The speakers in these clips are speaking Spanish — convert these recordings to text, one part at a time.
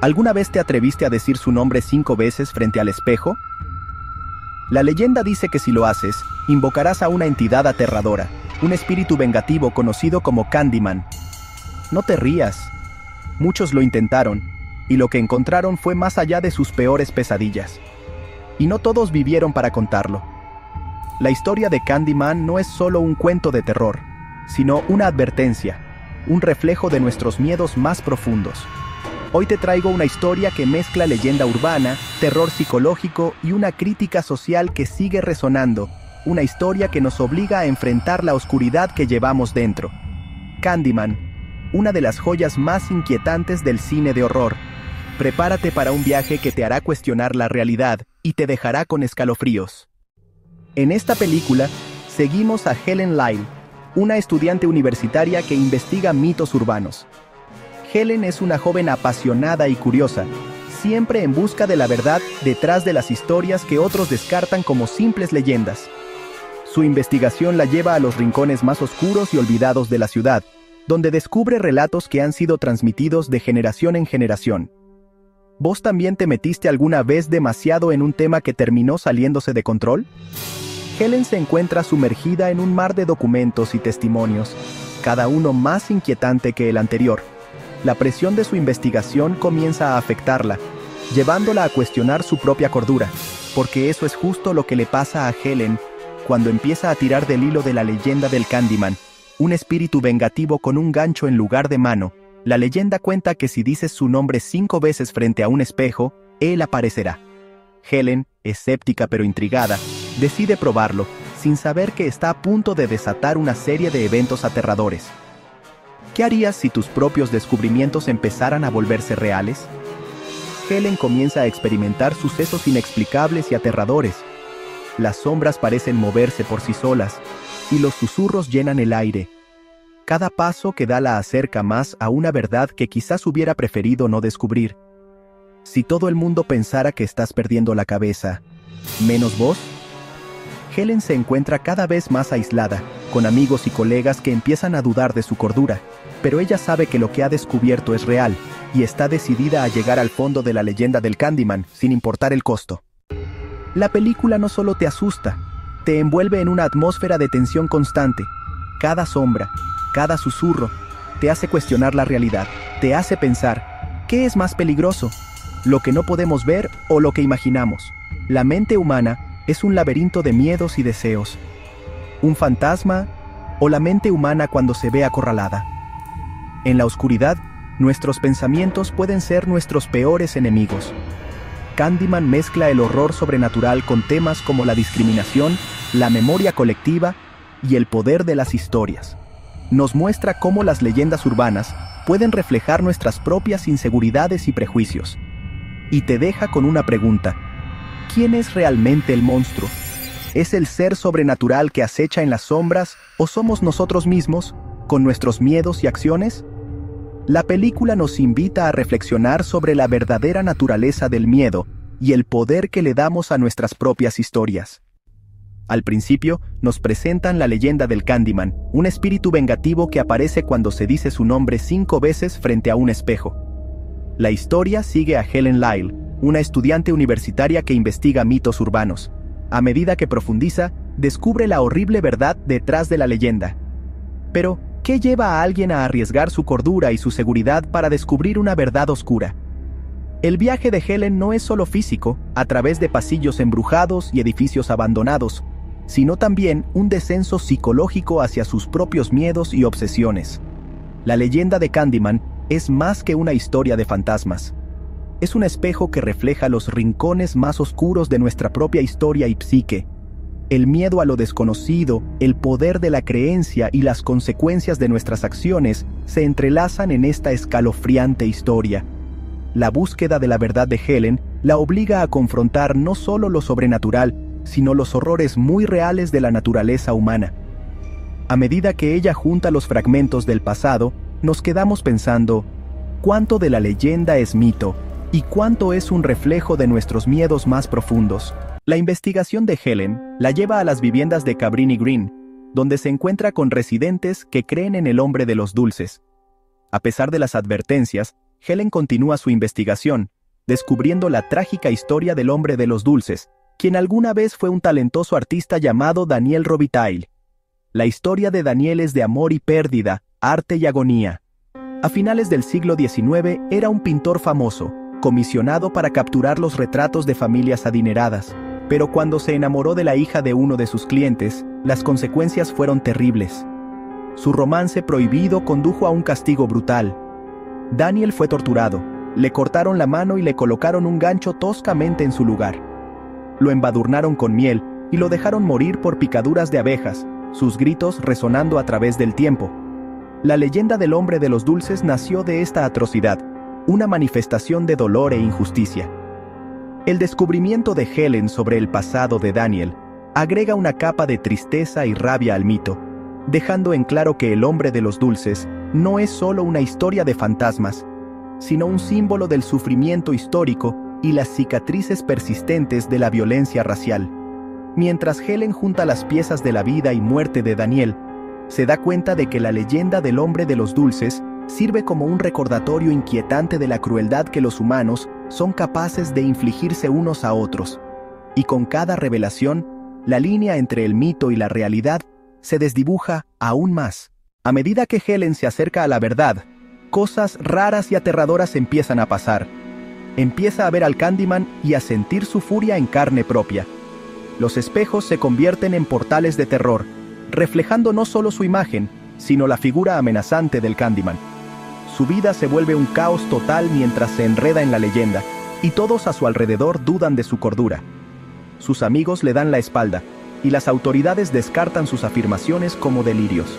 ¿Alguna vez te atreviste a decir su nombre 5 veces frente al espejo? La leyenda dice que si lo haces, invocarás a una entidad aterradora, un espíritu vengativo conocido como Candyman. No te rías. Muchos lo intentaron, y lo que encontraron fue más allá de sus peores pesadillas. Y no todos vivieron para contarlo. La historia de Candyman no es solo un cuento de terror, sino una advertencia, un reflejo de nuestros miedos más profundos. Hoy te traigo una historia que mezcla leyenda urbana, terror psicológico y una crítica social que sigue resonando, una historia que nos obliga a enfrentar la oscuridad que llevamos dentro. Candyman, una de las joyas más inquietantes del cine de horror. Prepárate para un viaje que te hará cuestionar la realidad y te dejará con escalofríos. En esta película, seguimos a Helen Lyle, una estudiante universitaria que investiga mitos urbanos. Helen es una joven apasionada y curiosa, siempre en busca de la verdad detrás de las historias que otros descartan como simples leyendas. Su investigación la lleva a los rincones más oscuros y olvidados de la ciudad, donde descubre relatos que han sido transmitidos de generación en generación. ¿Vos también te metiste alguna vez demasiado en un tema que terminó saliéndose de control? Helen se encuentra sumergida en un mar de documentos y testimonios, cada uno más inquietante que el anterior. La presión de su investigación comienza a afectarla, llevándola a cuestionar su propia cordura, porque eso es justo lo que le pasa a Helen cuando empieza a tirar del hilo de la leyenda del Candyman, un espíritu vengativo con un gancho en lugar de mano. La leyenda cuenta que si dices su nombre 5 veces frente a un espejo, él aparecerá. Helen, escéptica pero intrigada, decide probarlo, sin saber que está a punto de desatar una serie de eventos aterradores. ¿Qué harías si tus propios descubrimientos empezaran a volverse reales? Helen comienza a experimentar sucesos inexplicables y aterradores. Las sombras parecen moverse por sí solas, y los susurros llenan el aire. Cada paso que da la acerca más a una verdad que quizás hubiera preferido no descubrir. Si todo el mundo pensara que estás perdiendo la cabeza, ¿menos vos? Helen se encuentra cada vez más aislada, con amigos y colegas que empiezan a dudar de su cordura, pero ella sabe que lo que ha descubierto es real, y está decidida a llegar al fondo de la leyenda del Candyman, sin importar el costo. La película no solo te asusta, te envuelve en una atmósfera de tensión constante. Cada sombra, cada susurro, te hace cuestionar la realidad, te hace pensar, ¿qué es más peligroso? ¿Lo que no podemos ver o lo que imaginamos? La mente humana es un laberinto de miedos y deseos. ¿Un fantasma o la mente humana cuando se ve acorralada? En la oscuridad, nuestros pensamientos pueden ser nuestros peores enemigos. Candyman mezcla el horror sobrenatural con temas como la discriminación, la memoria colectiva y el poder de las historias. Nos muestra cómo las leyendas urbanas pueden reflejar nuestras propias inseguridades y prejuicios. Y te deja con una pregunta: ¿quién es realmente el monstruo? ¿Es el ser sobrenatural que acecha en las sombras o somos nosotros mismos, con nuestros miedos y acciones? La película nos invita a reflexionar sobre la verdadera naturaleza del miedo y el poder que le damos a nuestras propias historias. Al principio, nos presentan la leyenda del Candyman, un espíritu vengativo que aparece cuando se dice su nombre 5 veces frente a un espejo. La historia sigue a Helen Lyle, una estudiante universitaria que investiga mitos urbanos. A medida que profundiza, descubre la horrible verdad detrás de la leyenda. Pero, ¿qué lleva a alguien a arriesgar su cordura y su seguridad para descubrir una verdad oscura? El viaje de Helen no es solo físico, a través de pasillos embrujados y edificios abandonados, sino también un descenso psicológico hacia sus propios miedos y obsesiones. La leyenda de Candyman es más que una historia de fantasmas. Es un espejo que refleja los rincones más oscuros de nuestra propia historia y psique. El miedo a lo desconocido, el poder de la creencia y las consecuencias de nuestras acciones se entrelazan en esta escalofriante historia. La búsqueda de la verdad de Helen la obliga a confrontar no solo lo sobrenatural, sino los horrores muy reales de la naturaleza humana. A medida que ella junta los fragmentos del pasado, nos quedamos pensando, ¿cuánto de la leyenda es mito y cuánto es un reflejo de nuestros miedos más profundos? La investigación de Helen la lleva a las viviendas de Cabrini Green, donde se encuentra con residentes que creen en el hombre de los dulces. A pesar de las advertencias, Helen continúa su investigación, descubriendo la trágica historia del hombre de los dulces, quien alguna vez fue un talentoso artista llamado Daniel Robitaille. La historia de Daniel es de amor y pérdida, arte y agonía. A finales del siglo XIX era un pintor famoso, comisionado para capturar los retratos de familias adineradas, pero cuando se enamoró de la hija de uno de sus clientes, las consecuencias fueron terribles. Su romance prohibido condujo a un castigo brutal. Daniel fue torturado, le cortaron la mano y le colocaron un gancho toscamente en su lugar. Lo embadurnaron con miel y lo dejaron morir por picaduras de abejas, sus gritos resonando a través del tiempo. La leyenda del hombre de los dulces nació de esta atrocidad, una manifestación de dolor e injusticia. El descubrimiento de Helen sobre el pasado de Daniel agrega una capa de tristeza y rabia al mito, dejando en claro que el hombre de los dulces no es solo una historia de fantasmas, sino un símbolo del sufrimiento histórico y las cicatrices persistentes de la violencia racial. Mientras Helen junta las piezas de la vida y muerte de Daniel, se da cuenta de que la leyenda del hombre de los dulces sirve como un recordatorio inquietante de la crueldad que los humanos son capaces de infligirse unos a otros. Y con cada revelación, la línea entre el mito y la realidad se desdibuja aún más. A medida que Helen se acerca a la verdad, cosas raras y aterradoras empiezan a pasar. Empieza a ver al Candyman y a sentir su furia en carne propia. Los espejos se convierten en portales de terror, reflejando no solo su imagen, sino la figura amenazante del Candyman. Su vida se vuelve un caos total mientras se enreda en la leyenda, y todos a su alrededor dudan de su cordura. Sus amigos le dan la espalda, y las autoridades descartan sus afirmaciones como delirios.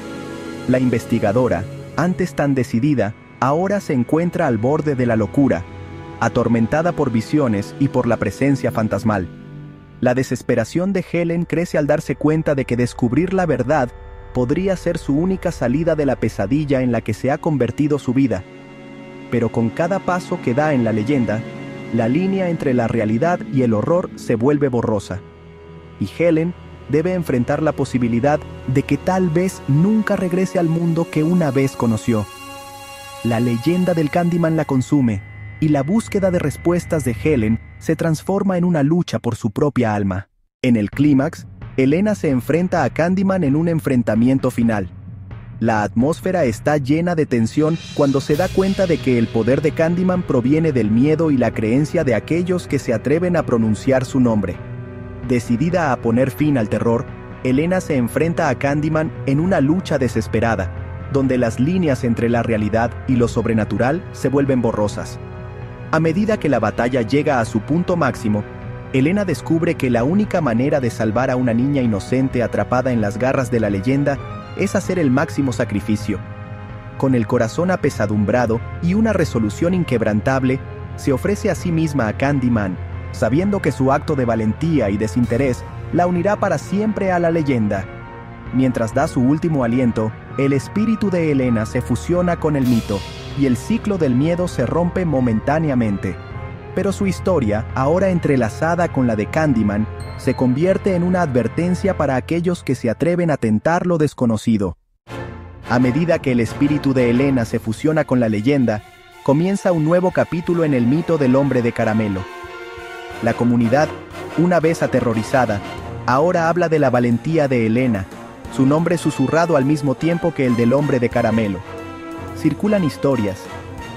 La investigadora, antes tan decidida, ahora se encuentra al borde de la locura, atormentada por visiones y por la presencia fantasmal. La desesperación de Helen crece al darse cuenta de que descubrir la verdad podría ser su única salida de la pesadilla en la que se ha convertido su vida. Pero con cada paso que da en la leyenda, la línea entre la realidad y el horror se vuelve borrosa. Y Helen debe enfrentar la posibilidad de que tal vez nunca regrese al mundo que una vez conoció. La leyenda del Candyman la consume, y la búsqueda de respuestas de Helen se transforma en una lucha por su propia alma. En el clímax, Elena se enfrenta a Candyman en un enfrentamiento final. La atmósfera está llena de tensión cuando se da cuenta de que el poder de Candyman proviene del miedo y la creencia de aquellos que se atreven a pronunciar su nombre. Decidida a poner fin al terror, Elena se enfrenta a Candyman en una lucha desesperada, donde las líneas entre la realidad y lo sobrenatural se vuelven borrosas. A medida que la batalla llega a su punto máximo, Elena descubre que la única manera de salvar a una niña inocente atrapada en las garras de la leyenda es hacer el máximo sacrificio. Con el corazón apesadumbrado y una resolución inquebrantable, se ofrece a sí misma a Candyman, sabiendo que su acto de valentía y desinterés la unirá para siempre a la leyenda. Mientras da su último aliento, el espíritu de Elena se fusiona con el mito, y el ciclo del miedo se rompe momentáneamente. Pero su historia, ahora entrelazada con la de Candyman, se convierte en una advertencia para aquellos que se atreven a tentar lo desconocido. A medida que el espíritu de Elena se fusiona con la leyenda, comienza un nuevo capítulo en el mito del hombre de caramelo. La comunidad, una vez aterrorizada, ahora habla de la valentía de Elena, su nombre susurrado al mismo tiempo que el del hombre de caramelo. Circulan historias,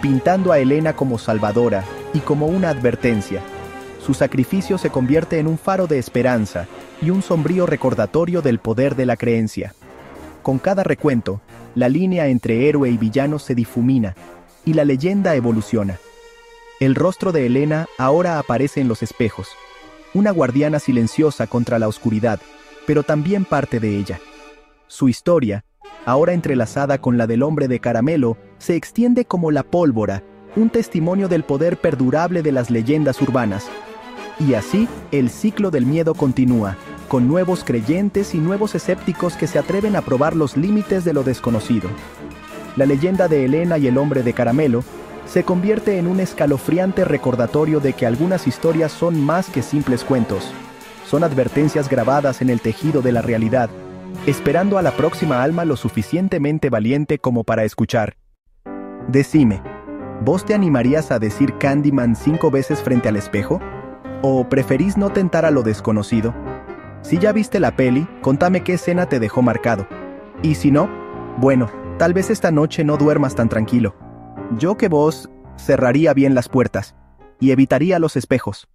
pintando a Elena como salvadora y como una advertencia. Su sacrificio se convierte en un faro de esperanza y un sombrío recordatorio del poder de la creencia. Con cada recuento, la línea entre héroe y villano se difumina, y la leyenda evoluciona. El rostro de Elena ahora aparece en los espejos, una guardiana silenciosa contra la oscuridad, pero también parte de ella. Su historia, ahora entrelazada con la del hombre de caramelo, se extiende como la pólvora, un testimonio del poder perdurable de las leyendas urbanas. Y así, el ciclo del miedo continúa, con nuevos creyentes y nuevos escépticos que se atreven a probar los límites de lo desconocido. La leyenda de Elena y el hombre de caramelo se convierte en un escalofriante recordatorio de que algunas historias son más que simples cuentos. Son advertencias grabadas en el tejido de la realidad, esperando a la próxima alma lo suficientemente valiente como para escuchar. Decime, ¿Vos te animarías a decir Candyman 5 veces frente al espejo? ¿O preferís no tentar a lo desconocido? Si ya viste la peli, contame qué escena te dejó marcado. Y si no, bueno, tal vez esta noche no duermas tan tranquilo. Yo que vos cerraría bien las puertas y evitaría los espejos.